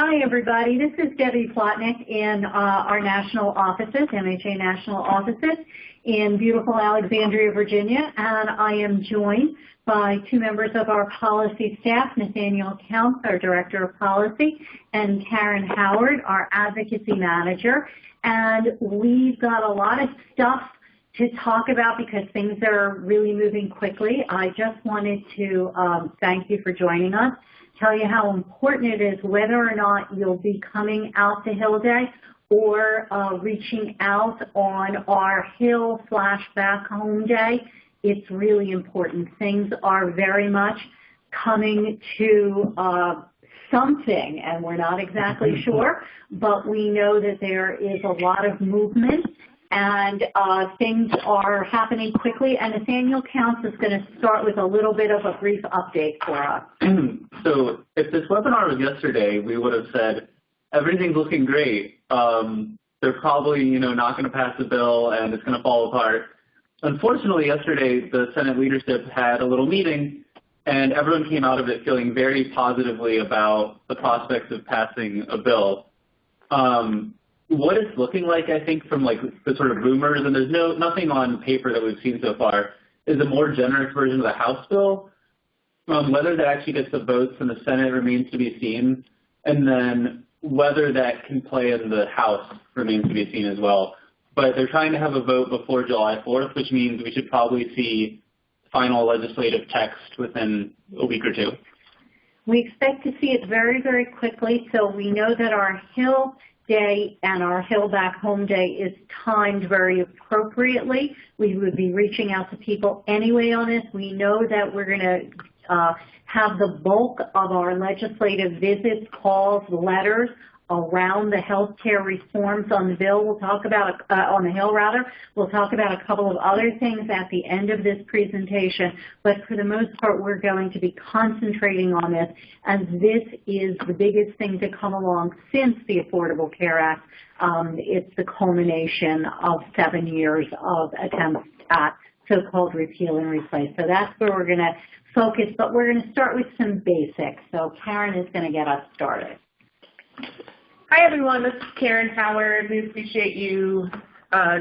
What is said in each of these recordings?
Hi, everybody. This is Debbie Plotnick in our national offices, MHA national offices in beautiful Alexandria, Virginia, and I am joined by two members of our policy staff, Nathaniel Counts, our Director of Policy, and Karen Howard, our Advocacy Manager. And we've got a lot of stuff to talk about because things are really moving quickly. I just wanted to thank you for joining us, tell you how important it is whether or not you'll be coming out to Hill Day or reaching out on our Hill/Back Home Day. It's really important. Things are very much coming to something, and we're not exactly sure, but we know that there is a lot of movement and things are happening quickly. And Nathaniel Counts is going to start with a little bit of a brief update for us. So if this webinar was yesterday, we would have said, everything's looking great. They're probably, not going to pass the bill and it's going to fall apart. Unfortunately, yesterday, the Senate leadership had a little meeting and everyone came out of it feeling very positively about the prospects of passing a bill. What it's looking like, I think, from the sort of rumors, and there's nothing on paper that we've seen so far, is a more generous version of the House bill. Whether that actually gets the votes in the Senate remains to be seen, and then whether that can play in the House remains to be seen as well. But they're trying to have a vote before July 4th, which means we should probably see final legislative text within a week or two. We expect to see it very, very quickly, so we know that our Hill Day and our Hill Back Home Day is timed very appropriately. We would be reaching out to people anyway on this. We know that we're going to have the bulk of our legislative visits, calls, letters around the health care reforms on the bill. We'll talk about, on the Hill rather, we'll talk about a couple of other things at the end of this presentation, but for the most part we're going to be concentrating on this, as this is the biggest thing to come along since the Affordable Care Act. It's the culmination of 7 years of attempts at so-called repeal and replace. So that's where we're going to focus, but we're going to start with some basics. So Karen is going to get us started. Hi everyone, this is Karen Howard. We appreciate you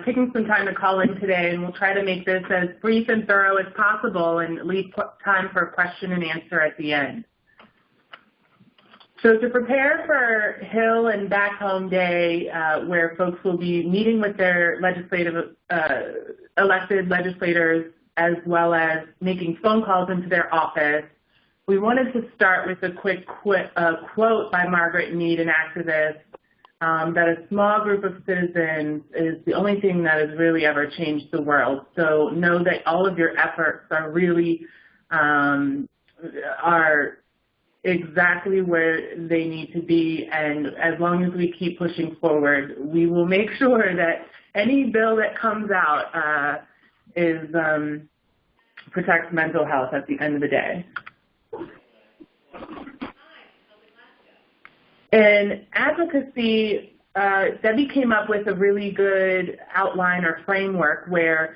taking some time to call in today, and we'll try to make this as brief and thorough as possible and leave time for question and answer at the end. So to prepare for Hill and Back Home Day, where folks will be meeting with their elected legislators as well as making phone calls into their office, we wanted to start with a quick quote by Margaret Mead, an activist, that a small group of citizens is the only thing that has really ever changed the world. So know that all of your efforts are really are exactly where they need to be, and as long as we keep pushing forward, we will make sure that any bill that comes out protects mental health at the end of the day. In advocacy, Debbie came up with a really good outline or framework where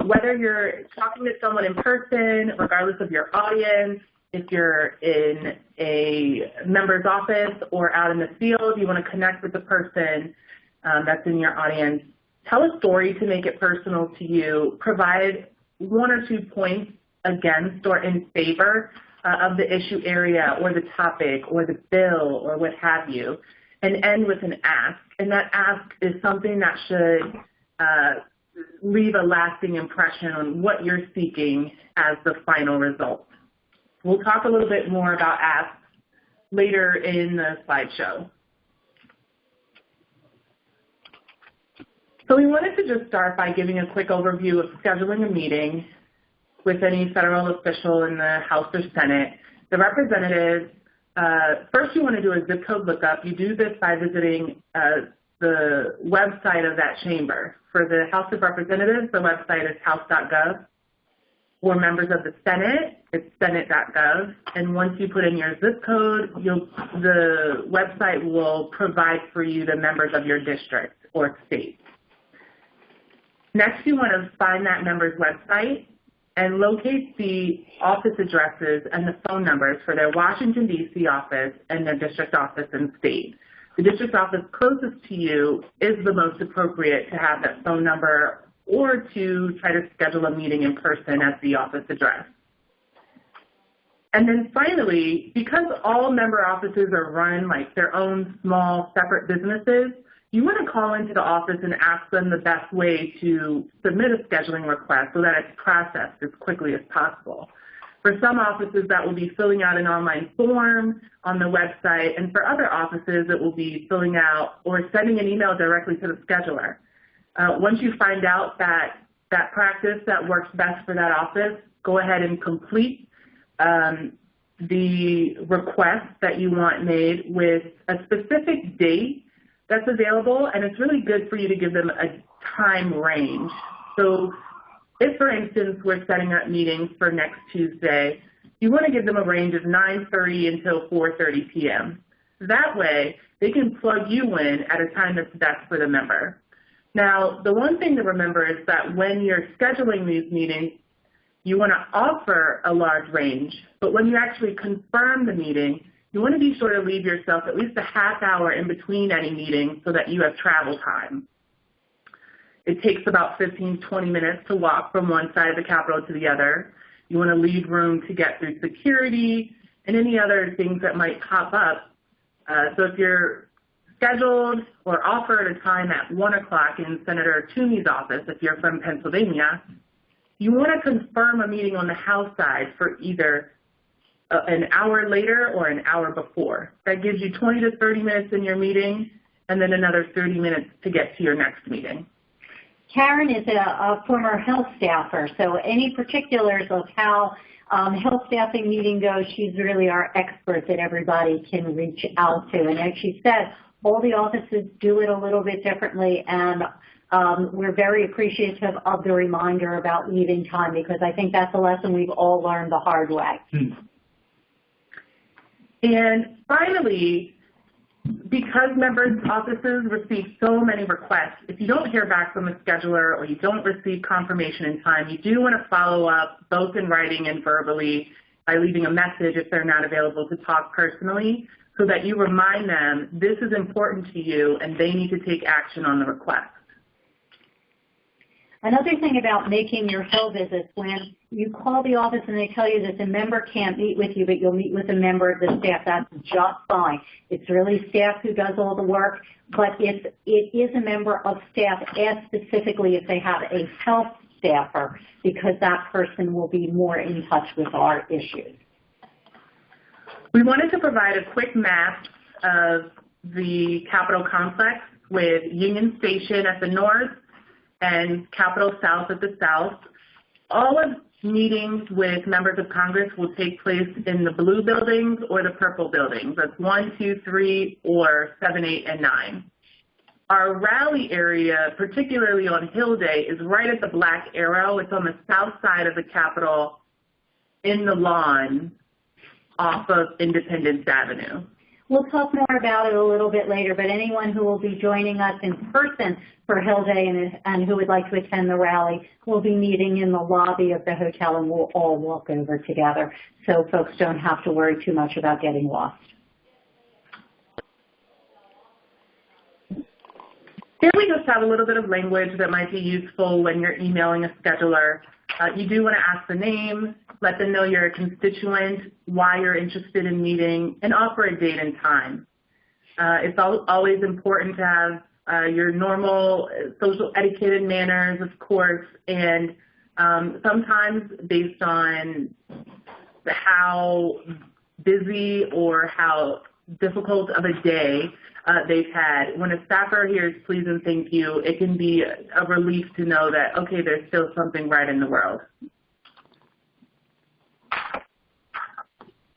whether you're talking to someone in person, regardless of your audience, if you're in a member's office or out in the field, you want to connect with the person that's in your audience, tell a story to make it personal to you, provide 1 or 2 points against or in favor of the issue area or the topic or the bill or what have you, and end with an ask. And that ask is something that should leave a lasting impression on what you're seeking as the final result. We'll talk a little bit more about asks later in the slideshow. So we wanted to just start by giving a quick overview of scheduling a meeting with any federal official in the House or Senate. The representatives, first you want to do a zip code lookup. You do this by visiting the website of that chamber. For the House of Representatives, the website is house.gov. For members of the Senate, it's senate.gov. And once you put in your zip code, the website will provide for you the members of your district or state. Next, you want to find that member's website and locate the office addresses and the phone numbers for their Washington, D.C. office and their district office and state. The district office closest to you is the most appropriate to have that phone number or to try to schedule a meeting in person at the office address. And then finally, because all member offices are run like their own small separate businesses, you want to call into the office and ask them the best way to submit a scheduling request so that it's processed as quickly as possible. For some offices, that will be filling out an online form on the website, and for other offices, it will be filling out or sending an email directly to the scheduler. Once you find out that practice that works best for that office, go ahead and complete the request that you want made with a specific date that's available, and it's really good for you to give them a time range. So if, for instance, we're setting up meetings for next Tuesday, you want to give them a range of 9:30 until 4:30 p.m. That way, they can plug you in at a time that's best for the member. Now, the one thing to remember is that when you're scheduling these meetings, you want to offer a large range, but when you actually confirm the meeting, you want to be sure to leave yourself at least a half hour in between any meeting so that you have travel time. It takes about 15-20 minutes to walk from one side of the Capitol to the other. You want to leave room to get through security and any other things that might pop up. So if you're scheduled or offered a time at 1 o'clock in Senator Toomey's office, if you're from Pennsylvania, you want to confirm a meeting on the House side for either an hour later or an hour before. That gives you 20 to 30 minutes in your meeting and then another 30 minutes to get to your next meeting. Karen is a former health staffer, so any particulars of how health staffing meeting goes, she's really our expert that everybody can reach out to. And as she said, all the offices do it a little bit differently, and we're very appreciative of the reminder about leaving time, because I think that's a lesson we've all learned the hard way. And finally, because members' offices receive so many requests, if you don't hear back from the scheduler or you don't receive confirmation in time, you do want to follow up both in writing and verbally by leaving a message if they're not available to talk personally, so that you remind them this is important to you and they need to take action on the request. Another thing about making your Hill visits, when you call the office and they tell you that the member can't meet with you, but you'll meet with a member of the staff, that's just fine. It's really staff who does all the work, but if it is a member of staff, ask specifically if they have a health staffer, because that person will be more in touch with our issues. We wanted to provide a quick map of the Capitol complex with Union Station at the north and Capitol South at the south. All of meetings with members of Congress will take place in the blue buildings or the purple buildings. That's 1, 2, 3, or 7, 8, and 9. Our rally area, particularly on Hill Day, is right at the black arrow. It's on the south side of the Capitol in the lawn off of Independence Avenue. We'll talk more about it a little bit later, but anyone who will be joining us in person for Hill Day and who would like to attend the rally will be meeting in the lobby of the hotel, and we'll all walk over together, so folks don't have to worry too much about getting lost. Here we just have a little bit of language that might be useful when you're emailing a scheduler. You do want to ask the name, let them know you're a constituent, why you're interested in meeting, and offer a date and time. It's always important to have your normal social etiquette and manners, of course, and sometimes based on how busy or how difficult of a day they've had. When a staffer hears please and thank you, it can be a relief to know that, okay, there's still something right in the world.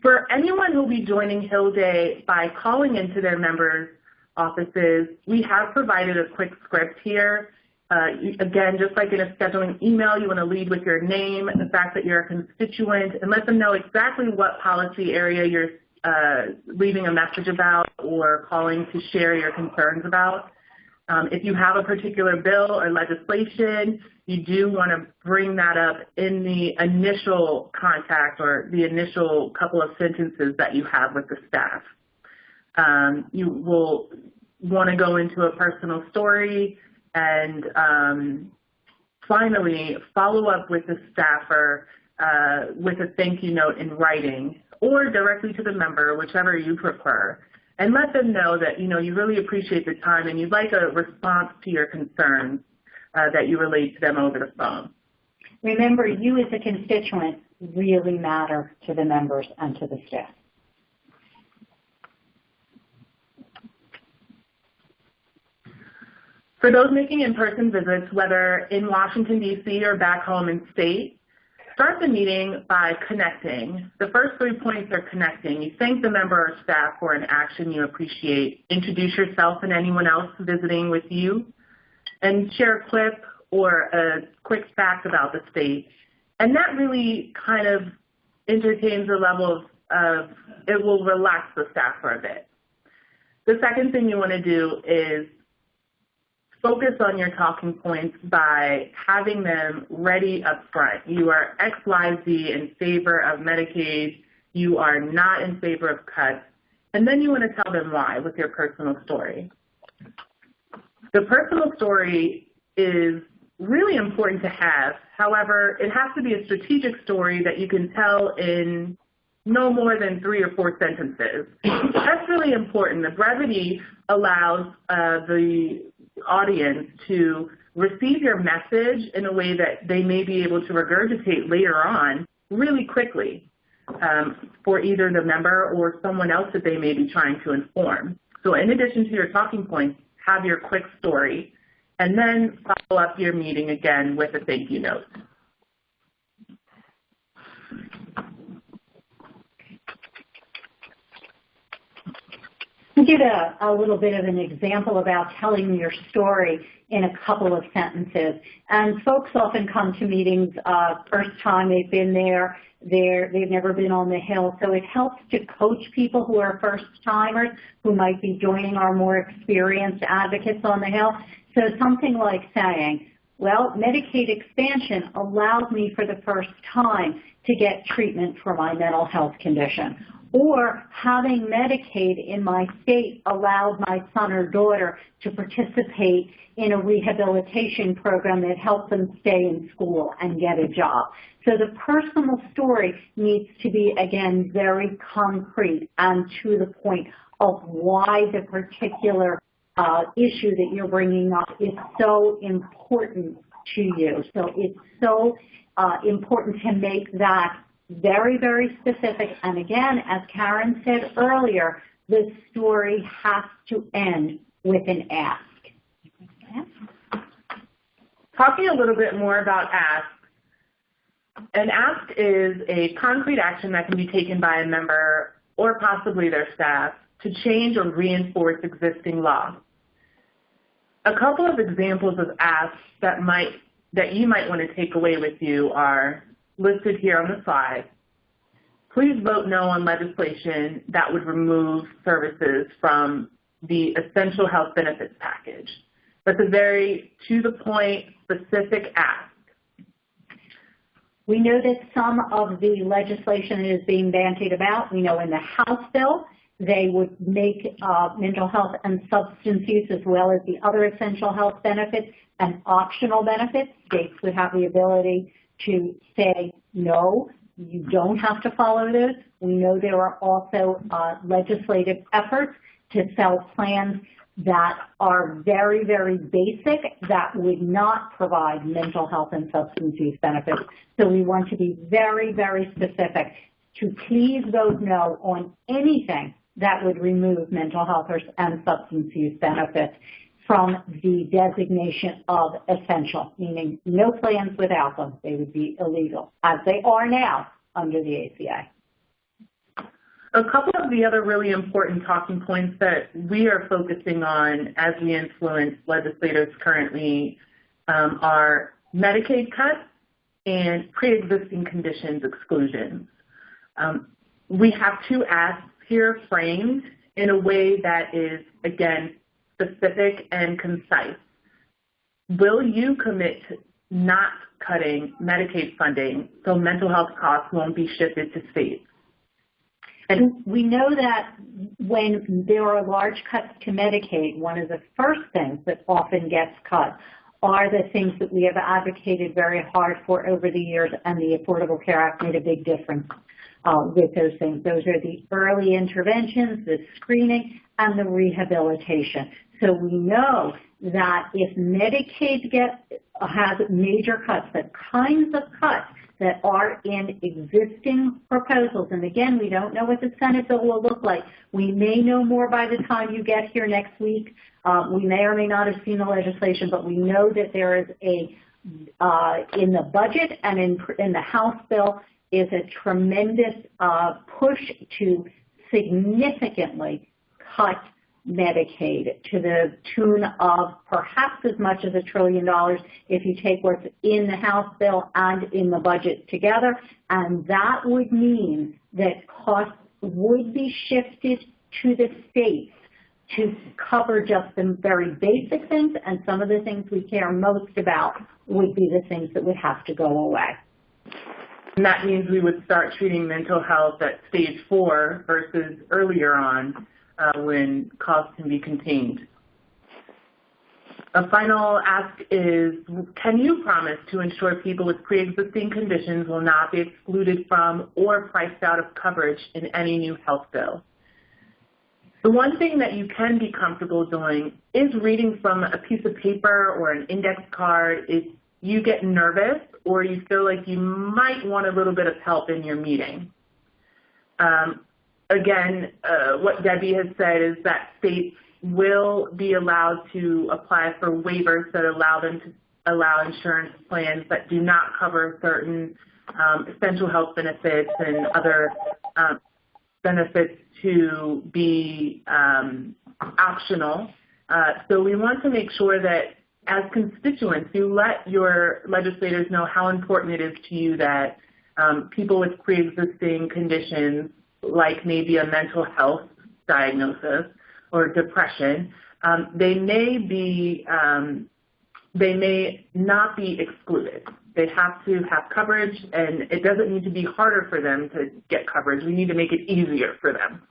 For anyone who will be joining Hill Day by calling into their members' offices, we have provided a quick script here. Again, just like in a scheduling email, you want to lead with your name, the fact that you're a constituent, and let them know exactly what policy area you're leaving a message about or calling to share your concerns about. If you have a particular bill or legislation, you do want to bring that up in the initial contact or the initial couple of sentences that you have with the staff. You will want to go into a personal story and finally follow up with the staffer with a thank you note in writing or directly to the member, whichever you prefer, and let them know that you really appreciate the time and you'd like a response to your concerns that you relate to them over the phone. Remember, you as a constituent really matter to the members and to the staff. For those making in-person visits, whether in Washington, D.C. or back home in state, start the meeting by connecting. The first 3 points are connecting. You thank the member or staff for an action you appreciate. Introduce yourself and anyone else visiting with you, and share a clip or a quick fact about the state. And that really kind of entertains a level of it will relax the staff for a bit. The second thing you want to do is focus on your talking points by having them ready up front. You are X, Y, Z in favor of Medicaid. You are not in favor of cuts. And then you want to tell them why with your personal story. The personal story is really important to have. However, it has to be a strategic story that you can tell in no more than 3 or 4 sentences. That's really important. The brevity allows the audience to receive your message in a way that they may be able to regurgitate later on really quickly for either the member or someone else that they may be trying to inform. So in addition to your talking points, have your quick story, and then follow up your meeting again with a thank you note. I'll give a little bit of an example about telling your story in a couple of sentences. And folks often come to meetings first time they've been there, they've never been on the Hill. So it helps to coach people who are first-timers who might be joining our more experienced advocates on the Hill. So something like saying, well, Medicaid expansion allowed me for the first time to get treatment for my mental health condition. Or having Medicaid in my state allowed my son or daughter to participate in a rehabilitation program that helped them stay in school and get a job. So the personal story needs to be, again, very concrete and to the point of why the particular issue that you're bringing up is so important to you. So it's so important to make that very, very specific. And again, as Karen said earlier, the story has to end with an ask. Talking a little bit more about ask. An ask is a concrete action that can be taken by a member or possibly their staff to change or reinforce existing law. A couple of examples of asks that you might want to take away with you are listed here on the slide. Please vote no on legislation that would remove services from the essential health benefits package. That's a very to-the-point, specific ask. We know that some of the legislation is being bandied about. We know in the House bill they would make mental health and substance use as well as the other essential health benefits and optional benefits. States would have the ability to say, no, you don't have to follow those. We know there are also legislative efforts to sell plans that are very, very basic that would not provide mental health and substance use benefits. So we want to be very, very specific to please vote no on anything that would remove mental health and substance use benefits from the designation of essential, meaning no plans without them. They would be illegal, as they are now under the ACA. A couple of the other really important talking points that we are focusing on as we influence legislators currently are Medicaid cuts and pre-existing conditions exclusions. We have 2 asks here framed in a way that is, again, specific and concise. Will you commit to not cutting Medicaid funding so mental health costs won't be shifted to states? And we know that when there are large cuts to Medicaid, one of the first things that often gets cut are the things that we have advocated very hard for over the years, and the Affordable Care Act made a big difference with those things. Those are the early interventions, the screening, and the rehabilitation. So we know that if Medicaid has major cuts, the kinds of cuts that are in existing proposals, and again, we don't know what the Senate bill will look like. We may know more by the time you get here next week. We may or may not have seen the legislation, but we know that there is in the budget and in the House bill is a tremendous push to significantly cut Medicaid to the tune of perhaps as much as $1 trillion if you take what's in the House bill and in the budget together, and that would mean that costs would be shifted to the states to cover just the very basic things, and some of the things we care most about would be the things that would have to go away. And that means we would start treating mental health at stage 4 versus earlier on when costs can be contained. A final ask is, can you promise to ensure people with pre-existing conditions will not be excluded from or priced out of coverage in any new health bill? The one thing that you can be comfortable doing is reading from a piece of paper or an index card if you get nervous or you feel like you might want a little bit of help in your meeting. Again, what Debbie has said is that states will be allowed to apply for waivers that allow them to allow insurance plans that do not cover certain essential health benefits and other benefits to be optional. So we want to make sure that as constituents, you let your legislators know how important it is to you that people with pre-existing conditions, like maybe a mental health diagnosis or depression, they may not be excluded. They have to have coverage, and it doesn't need to be harder for them to get coverage. We need to make it easier for them.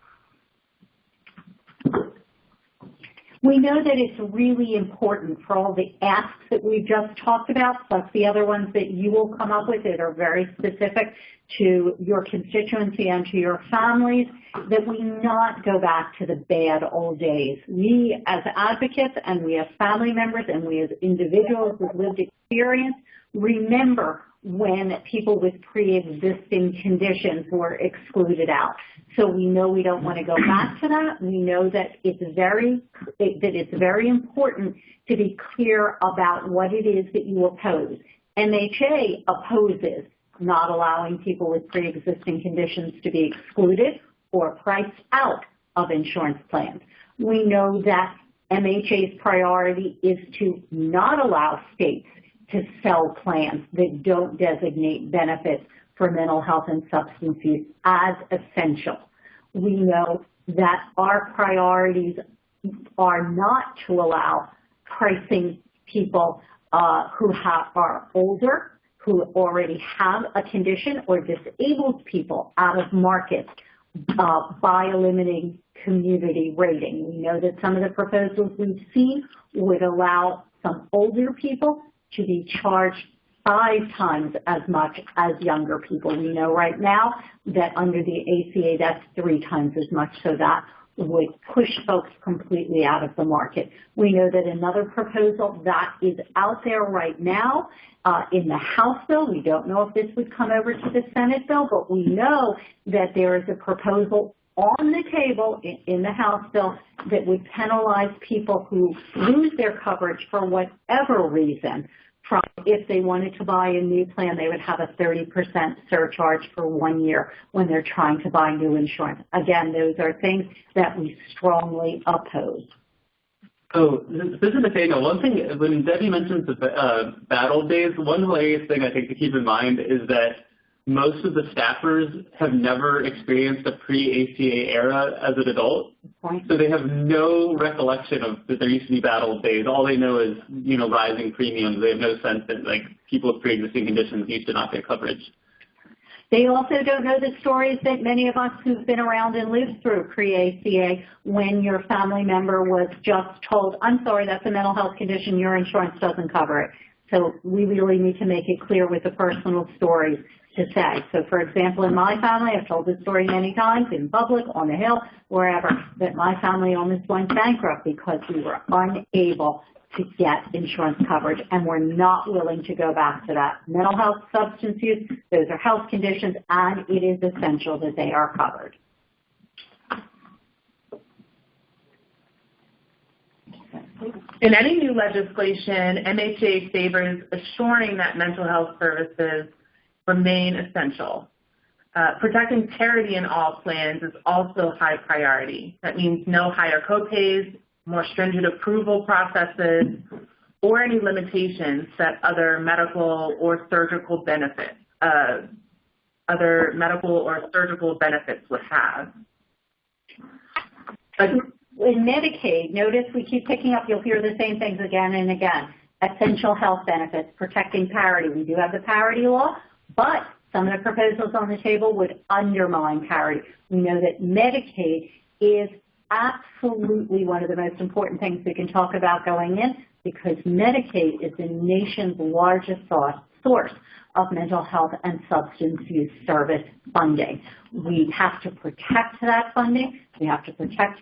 We know that it's really important for all the asks that we just talked about, plus the other ones that you will come up with that are very specific to your constituency and to your families, that we not go back to the bad old days. We as advocates and we as family members and we as individuals with lived experience remember when people with pre-existing conditions were excluded out. So we know we don't want to go back to that. We know that it's very important to be clear about what it is that you oppose. MHA opposes not allowing people with pre-existing conditions to be excluded or priced out of insurance plans. We know that MHA's priority is to not allow states to sell plans that don't designate benefits for mental health and substance use as essential. We know that our priorities are not to allow pricing people who are older, who already have a condition, or disabled people out of market by eliminating community rating. We know that some of the proposals we've seen would allow some older people to be charged 5 times as much as younger people. We know right now that under the ACA that's 3 times as much, so that would push folks completely out of the market. We know that another proposal that is out there right now in the House bill, we don't know if this would come over to the Senate bill, but we know that there is a proposal on the table in the House bill that would penalize people who lose their coverage for whatever reason. From if they wanted to buy a new plan, they would have a 30% surcharge for 1 year when they're trying to buy new insurance. Again, those are things that we strongly oppose. So this is Nathaniel. One thing, when Debbie mentions the bad old days, one hilarious thing I think to keep in mind is that most of the staffers have never experienced a pre-ACA era as an adult. So they have no recollection of that there used to be bad old days. All they know is, rising premiums. They have no sense that, people with pre-existing conditions used to not get coverage. They also don't know the stories that many of us who've been around and lived through pre-ACA, when your family member was just told, I'm sorry, that's a mental health condition, your insurance doesn't cover it. So we really need to make it clear with the personal stories to say. So for example, in my family, I've told this story many times in public, on the Hill, wherever, that my family almost went bankrupt because we were unable to get insurance coverage, and we're not willing to go back to that. Mental health, substance use, those are health conditions, and it is essential that they are covered. In any new legislation, MHA favors assuring that mental health services remain essential. Protecting parity in all plans is also high priority. That means no higher copays, more stringent approval processes, or any limitations that other medical or surgical benefits would have. In Medicaid, notice we keep picking up, you'll hear the same things again and again. Essential health benefits, protecting parity. We do have the parity law, but some of the proposals on the table would undermine parity. We know that Medicaid is absolutely one of the most important things we can talk about going in, because Medicaid is the nation's largest source of mental health and substance use service funding. We have to protect that funding. We have to protect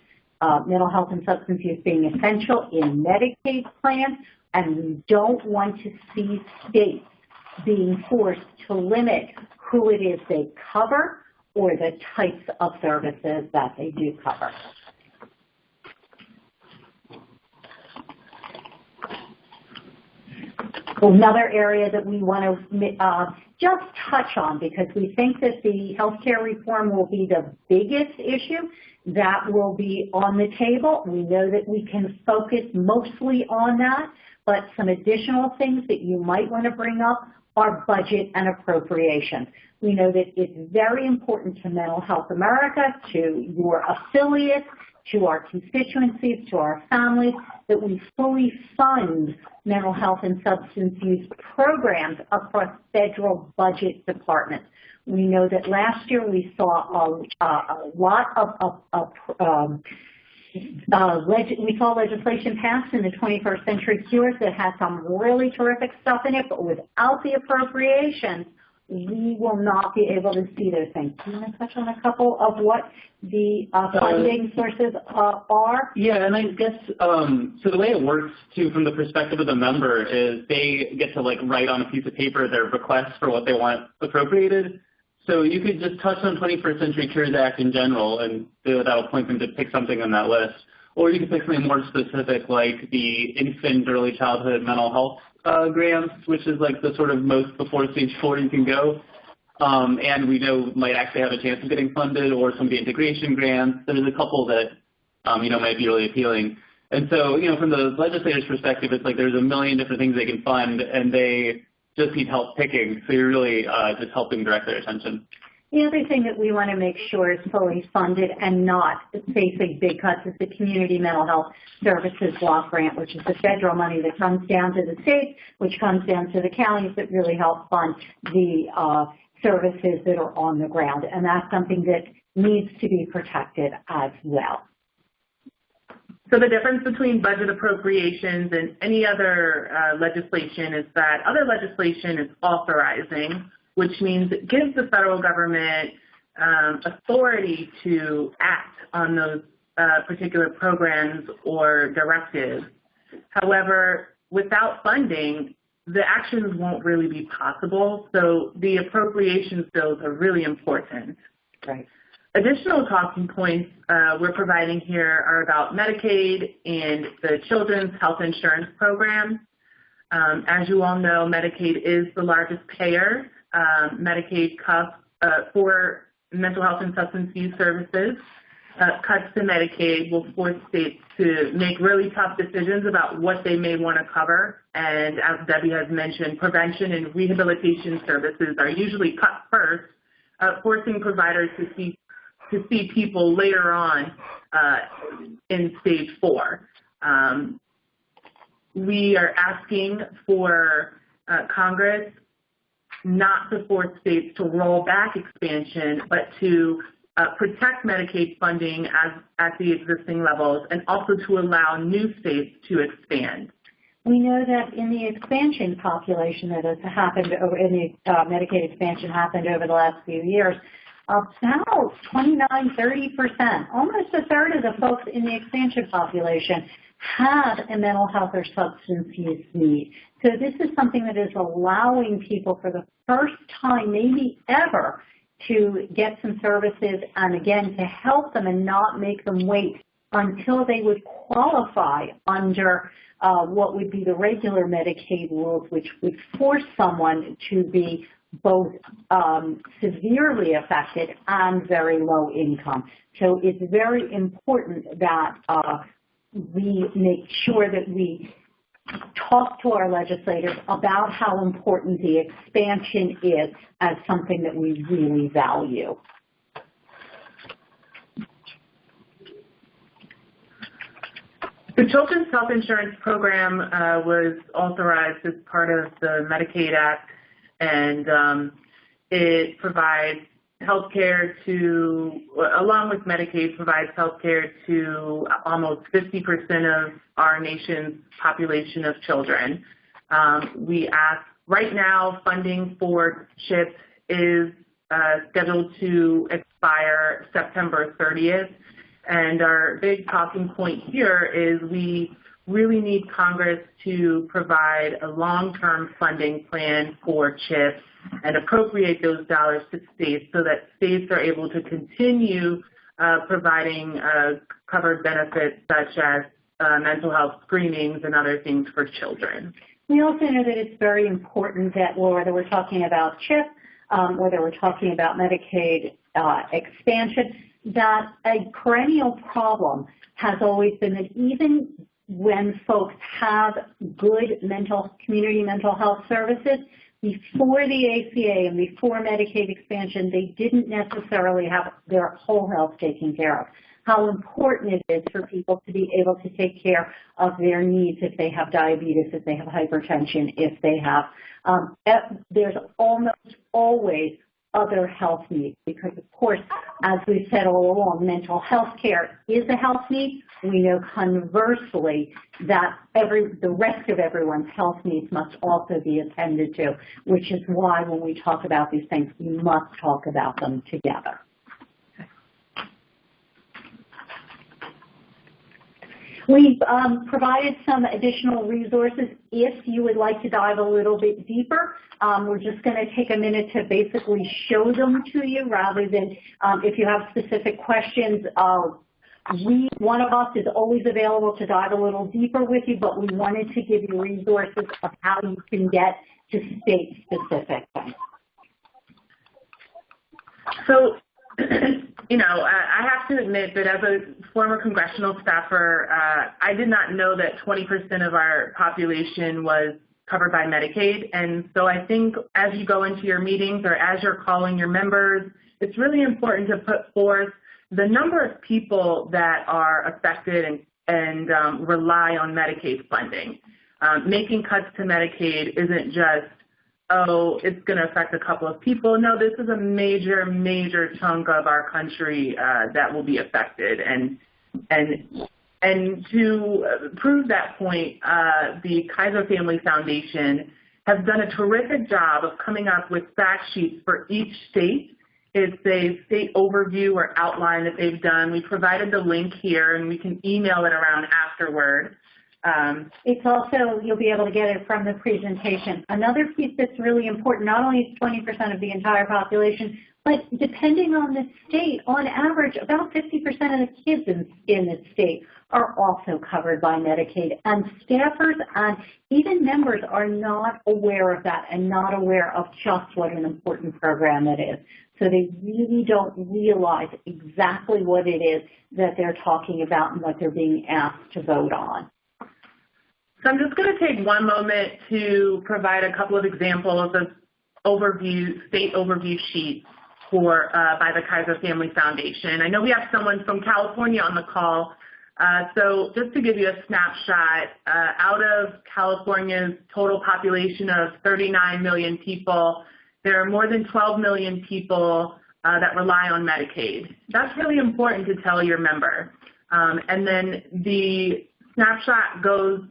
mental health and substance use being essential in Medicaid plans, and we don't want to see states being forced to limit who it is they cover or the types of services that they do cover. Another area that we want to just touch on, because we think that the healthcare reform will be the biggest issue that will be on the table. We know that we can focus mostly on that, but some additional things that you might want to bring up are budget and appropriation. We know that it's very important to Mental Health America, to your affiliates, to our constituencies, to our families, that we fully fund mental health and substance use programs across federal budget departments. We know that last year we saw a lot of we saw legislation passed in the 21st Century Cures that has some really terrific stuff in it, but without the appropriations, we will not be able to see those things. Do you want to touch on a couple of what the funding sources are? Yeah, and I guess, so the way it works, too, from the perspective of the member is they get to, write on a piece of paper their requests for what they want appropriated. So you could just touch on 21st Century Cures Act in general, and that'll point them to pick something on that list. Or you could pick something more specific, like the infant early childhood mental health grants, which is the sort of most before stage 4 you can go. And we know might actually have a chance of getting funded, or some of the integration grants. There's a couple that, might be really appealing. And so, from the legislator's perspective, it's there's a million different things they can fund, and they just need help picking. So you're really just helping direct their attention. The other thing that we want to make sure is fully funded and not facing big cuts is the Community Mental Health Services Block Grant, which is the federal money that comes down to the states, which comes down to the counties, that really help fund the services that are on the ground. And that's something that needs to be protected as well. So the difference between budget appropriations and any other legislation is that other legislation is authorizing, which means it gives the federal government authority to act on those particular programs or directives. However, without funding, the actions won't really be possible, so the appropriations bills are really important. Right. Additional talking points we're providing here are about Medicaid and the Children's Health Insurance Program. As you all know, Medicaid is the largest payer. Medicaid for mental health and substance use services. cuts to Medicaid will force states to make really tough decisions about what they may want to cover. And as Debbie has mentioned, prevention and rehabilitation services are usually cut first, forcing providers to see people later on in stage 4. We are asking for Congress not to force states to roll back expansion, but to protect Medicaid funding at the existing levels, and also to allow new states to expand. We know that in the expansion population that has happened over in the Medicaid expansion happened over the last few years, about 29–30%, almost a third of the folks in the expansion population have a mental health or substance use need. So this is something that is allowing people for the first time, maybe ever, to get some services and, again, to help them and not make them wait until they would qualify under what would be the regular Medicaid rules, which would force someone to be both severely affected and very low income. So it's very important that we make sure that we talk to our legislators about how important the expansion is as something that we really value. The Children's Health Insurance Program was authorized as part of the Medicaid Act, and it provides health care to, along with Medicaid, provides health care to almost 50% of our nation's population of children. We ask, right now, funding for CHIP is scheduled to expire September 30th. And our big talking point here is we really need Congress to provide a long-term funding plan for CHIP and appropriate those dollars to states so that states are able to continue providing covered benefits such as mental health screenings and other things for children. We also know that it's very important that whether we're talking about CHIP, whether we're talking about Medicaid expansion, that a perennial problem has always been that even when folks have good community mental health services, before the ACA and before Medicaid expansion, they didn't necessarily have their whole health taken care of. How important it is for people to be able to take care of their needs if they have diabetes, if they have hypertension, if they have, there's almost always other health needs, because of course, as we've said all along, mental health care is a health need. We know conversely that the rest of everyone's health needs must also be attended to, which is why when we talk about these things, we must talk about them together. We've provided some additional resources if you would like to dive a little bit deeper. We're just going to take a minute to basically show them to you rather than if you have specific questions. One of us is always available to dive a little deeper with you, but we wanted to give you resources of how you can get to state specific things. So, you know, I have to admit that as a former congressional staffer, I did not know that 20% of our population was covered by Medicaid. And so I think as you go into your meetings or as you're calling your members, it's really important to put forth the number of people that are affected and rely on Medicaid funding. Making cuts to Medicaid isn't just, oh, it's going to affect a couple of people. No, this is a major, major chunk of our country that will be affected. And to prove that point, the Kaiser Family Foundation has done a terrific job of coming up with fact sheets for each state. It's a state overview or outline that they've done. We provided the link here, and we can email it around afterward. It's also, you'll be able to get it from the presentation. Another piece that's really important, not only is 20% of the entire population, But depending on the state, on average, about 50% of the kids in the state are also covered by Medicaid. And staffers and even members are not aware of that and not aware of just what an important program it is. So they really don't realize exactly what it is that they're talking about and what they're being asked to vote on. So I'm just going to take one moment to provide a couple of examples of state overview sheets by the Kaiser Family Foundation. I know we have someone from California on the call, so just to give you a snapshot, out of California's total population of 39 million people, there are more than 12 million people that rely on Medicaid. That's really important to tell your member. And then the snapshot goes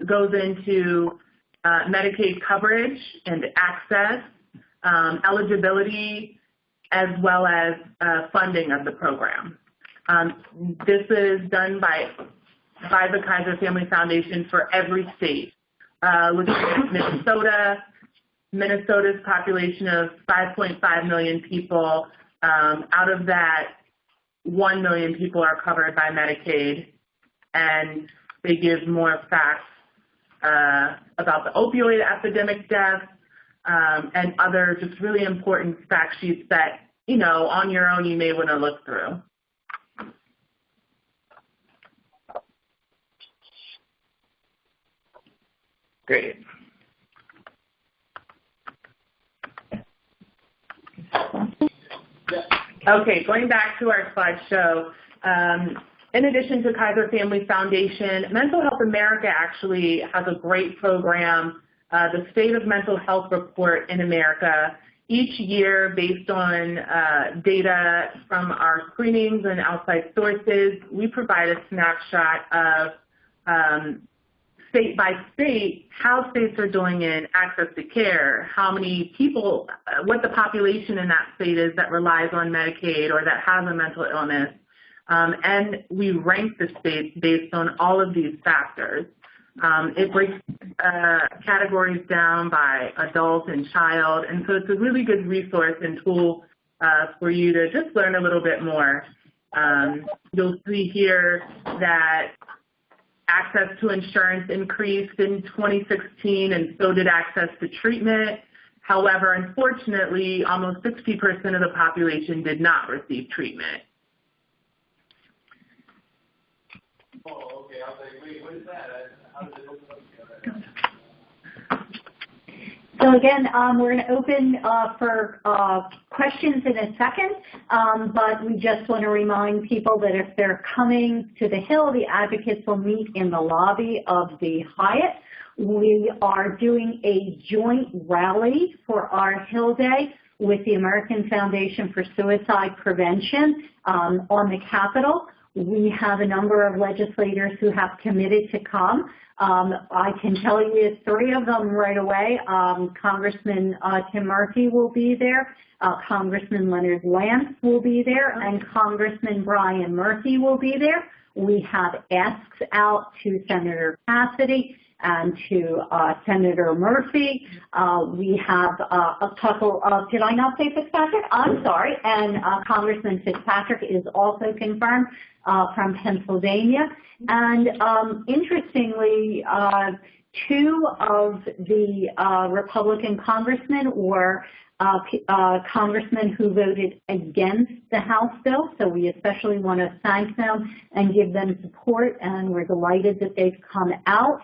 into Medicaid coverage and access, eligibility, as well as funding of the program. This is done by the Kaiser Family Foundation for every state. Looking at Minnesota's population of 5.5 million people, out of that, 1 million people are covered by Medicaid, and they give more facts about the opioid epidemic deaths and other just really important fact sheets that, you know, on your own you may want to look through. Great. Okay, going back to our slideshow, in addition to Kaiser Family Foundation, Mental Health America actually has a great program, the State of Mental Health Report in America. Each year, based on data from our screenings and outside sources, we provide a snapshot of state by state, how states are doing in access to care, how many people, what the population in that state is that relies on Medicaid or that has a mental illness. And we rank the states based on all of these factors. It breaks categories down by adult and child, and so it's a really good resource and tool for you to just learn a little bit more. You'll see here that access to insurance increased in 2016, and so did access to treatment. However, unfortunately, almost 60% of the population did not receive treatment. Oh, okay. I was like, wait, what is that? How did it open up? So again, we're going to open for questions in a second, but we just want to remind people that if they're coming to the Hill, the advocates will meet in the lobby of the Hyatt. We are doing a joint rally for our Hill Day with the American Foundation for Suicide Prevention on the Capitol. We have a number of legislators who have committed to come. I can tell you 3 of them right away. Congressman Tim Murphy will be there, Congressman Leonard Lance will be there, and Congressman Brian Murphy will be there. We have asks out to Senator Cassidy and to Senator Murphy. We have a couple of, did I not say Fitzpatrick? I'm sorry. And Congressman Fitzpatrick is also confirmed from Pennsylvania. And interestingly, 2 of the Republican congressmen were congressmen who voted against the House bill, so we especially want to thank them and give them support, and we're delighted that they've come out.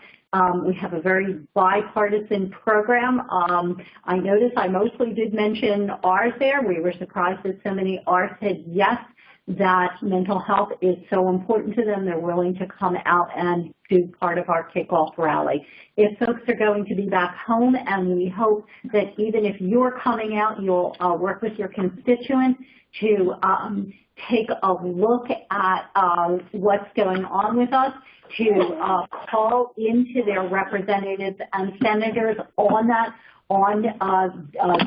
We have a very bipartisan program. I noticed I mostly did mention ours there. We were surprised that so many ours said yes, that mental health is so important to them. They're willing to come out and do part of our kickoff rally. If folks are going to be back home, and we hope that even if you're coming out, you'll work with your constituents to take a look at what's going on with us, to call into their representatives and senators on that on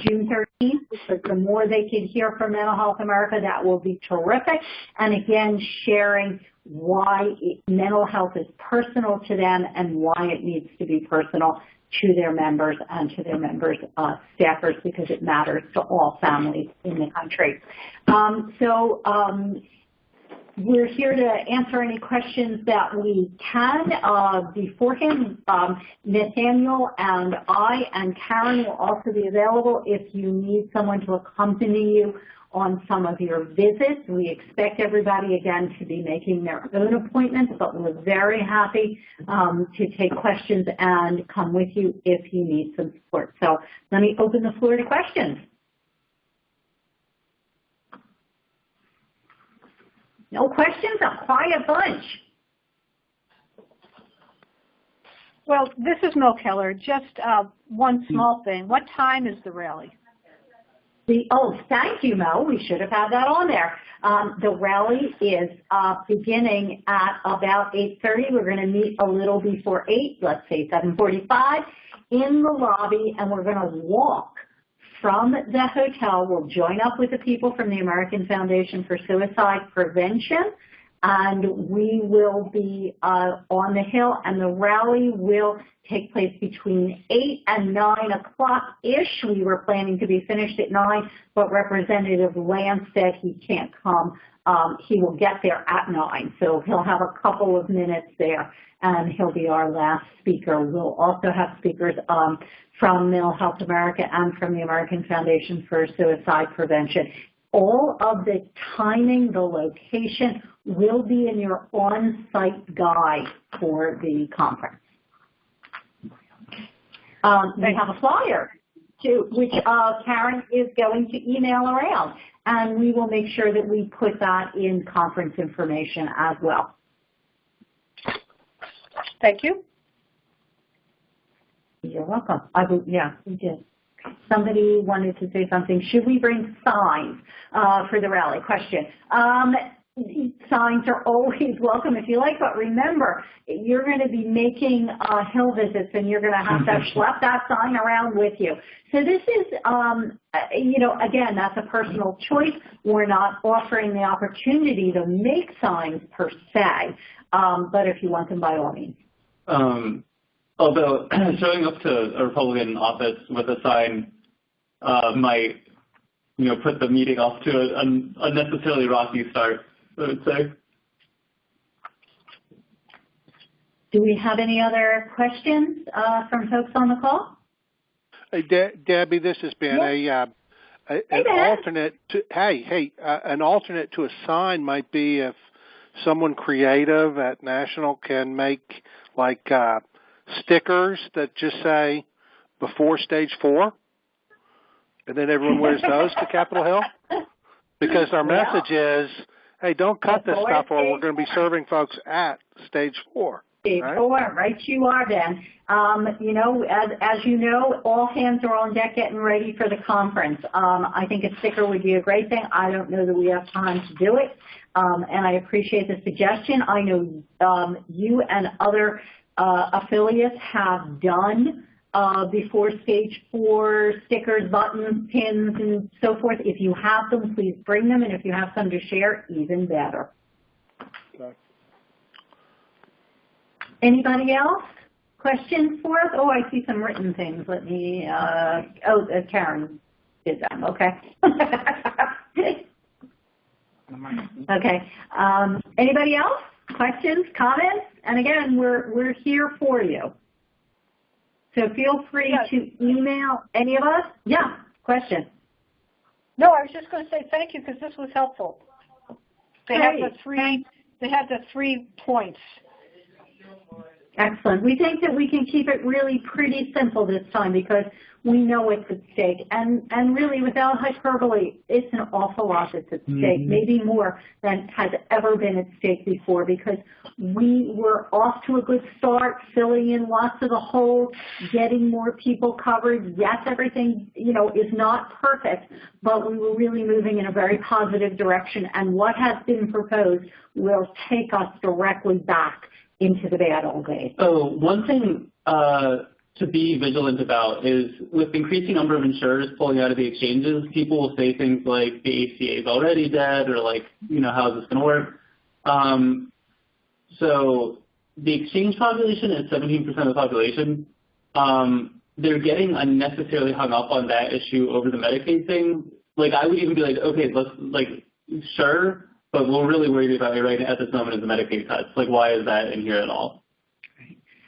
June 13th, because the more they can hear from Mental Health America, that will be terrific. And again, sharing why mental health is personal to them and why it needs to be personal to their members and to their members' staffers, because it matters to all families in the country. We're here to answer any questions that we can. Beforehand, Nathaniel and I and Karen will also be available if you need someone to accompany you on some of your visits. We expect everybody, again, to be making their own appointments, but we're very happy to take questions and come with you if you need some support. So let me open the floor to questions. No questions? A quiet bunch. Well, this is Mel Keller. Just one small thing. What time is the rally? Oh, thank you, Mel. We should have had that on there. The rally is beginning at about 8:30. We're going to meet a little before 8, let's say 7:45, in the lobby, and we're going to walk from the hotel. We'll join up with the people from the American Foundation for Suicide Prevention, and we will be on the Hill, and the rally will take place between 8 and 9 o'clock-ish. We were planning to be finished at 9, but Representative Lance said he can't come. He will get there at 9, so he'll have a couple of minutes there, and he'll be our last speaker. We'll also have speakers from Mental Health America and from the American Foundation for Suicide Prevention. All of the timing, the location, will be in your on-site guide for the conference. We have a flyer, too, which Karen is going to email around, and we will make sure that we put that in conference information as well. Thank you. You're welcome. Yeah, we did. Somebody wanted to say something. Should we bring signs for the rally? Question. Signs are always welcome if you like, but remember, you're going to be making Hill visits, and you're going to have schlep that sign around with you. So this is, you know, again, that's a personal choice. We're not offering the opportunity to make signs per se, but if you want them, by all means. Although showing up to a Republican office with a sign might, you know, put the meeting off to an unnecessarily rocky start, I would say. Do we have any other questions from folks on the call? Hey, Debbie, this has been an alternate. An alternate to a sign might be if someone creative at National can make like stickers that just say before stage 4, and then everyone wears those to Capitol Hill, because our message is, hey, don't cut this stuff or we're going to be serving folks at stage 4. Stage 4, right you are, Ben. You know, as you know, all hands are on deck getting ready for the conference. I think a sticker would be a great thing. I don't know that we have time to do it, and I appreciate the suggestion. I know you and other affiliates have done before stage 4 stickers, buttons, pins, and so forth. If you have them, please bring them, and if you have some to share, even better. Okay. Anybody else? Questions for us? Oh, I see some written things. Let me, Karen did them. Okay. Okay. Anybody else? Questions, comments? And again, we're here for you. So feel free to email any of us. Yeah, question. No, I was just going to say thank you because this was helpful. They have the 3 points. Excellent. We think that we can keep it really pretty simple this time because we know what's at stake. And really, without hyperbole, it's an awful lot that's at stake, maybe more than has ever been at stake before, because we were off to a good start, filling in lots of the holes, getting more people covered. Yes, everything, you know, is not perfect, but we were really moving in a very positive direction. And what has been proposed will take us directly back into the bad old days. So one thing to be vigilant about is with increasing number of insurers pulling out of the exchanges, people will say things like the ACA is already dead, or like, you know, how is this going to work? So the exchange population is 17% of the population. They're getting unnecessarily hung up on that issue over the Medicaid thing. Like, I would even be like, okay, let's, like, sure, but we're really worried about it right at this moment is the Medicaid cuts. Like, why is that in here at all?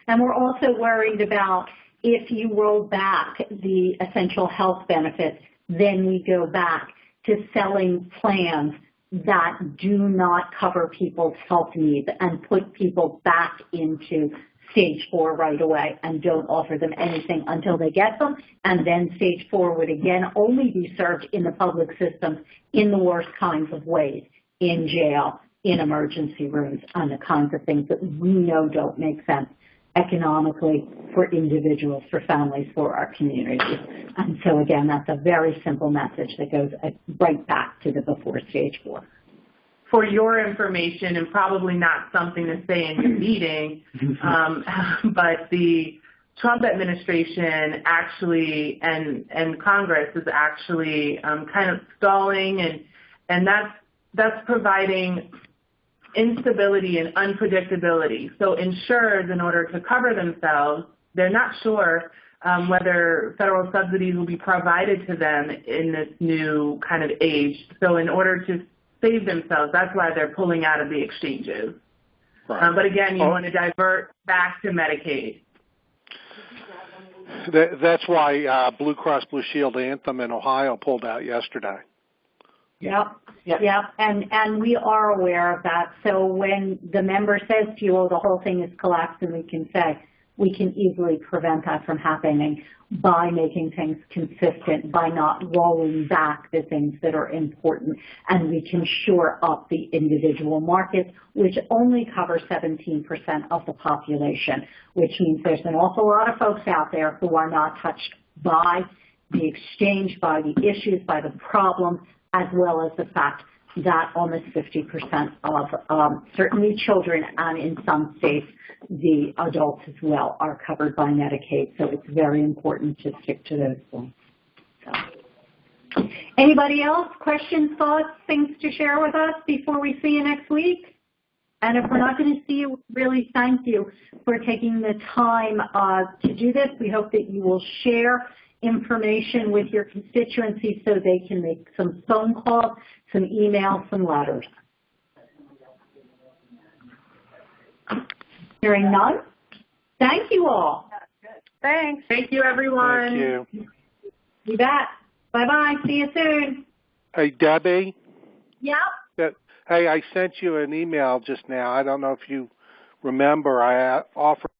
And we're also worried about if you roll back the essential health benefits, then we go back to selling plans that do not cover people's health needs and put people back into stage 4 right away and don't offer them anything until they get them. And then stage 4 would again only be served in the public systems in the worst kinds of ways, in jail, in emergency rooms, and the kinds of things that we know don't make sense economically for individuals, for families, for our communities. And so again, that's a very simple message that goes right back to the before stage 4. For your information, and probably not something to say in your meeting, but the Trump administration actually and Congress is actually kind of stalling, and that's providing instability and unpredictability. So insurers, in order to cover themselves, they're not sure whether federal subsidies will be provided to them in this new kind of age. So in order to save themselves, that's why they're pulling out of the exchanges. Right. But again, you want to divert back to Medicaid. That's why Blue Cross Blue Shield Anthem in Ohio pulled out yesterday. Yep. And we are aware of that. So when the member says to you, oh, the whole thing is collapsing, we can say, we can easily prevent that from happening by making things consistent, by not rolling back the things that are important, and we can shore up the individual markets, which only cover 17% of the population, which means there's an awful lot of folks out there who are not touched by the exchange, by the issues, by the problems, as well as the fact that almost 50% of certainly children and in some states the adults as well are covered by Medicaid. So it's very important to stick to those things. So. Anybody else? Questions, thoughts, things to share with us before we see you next week? And if we're not going to see you, really thank you for taking the time to do this. We hope that you will share information with your constituency so they can make some phone calls, some emails, some letters. Hearing none, thank you all. Thanks. Thank you, everyone. Thank you. You bet. Bye-bye. See you soon. Hey, Debbie? Yep. Hey, I sent you an email just now. I don't know if you remember. I offered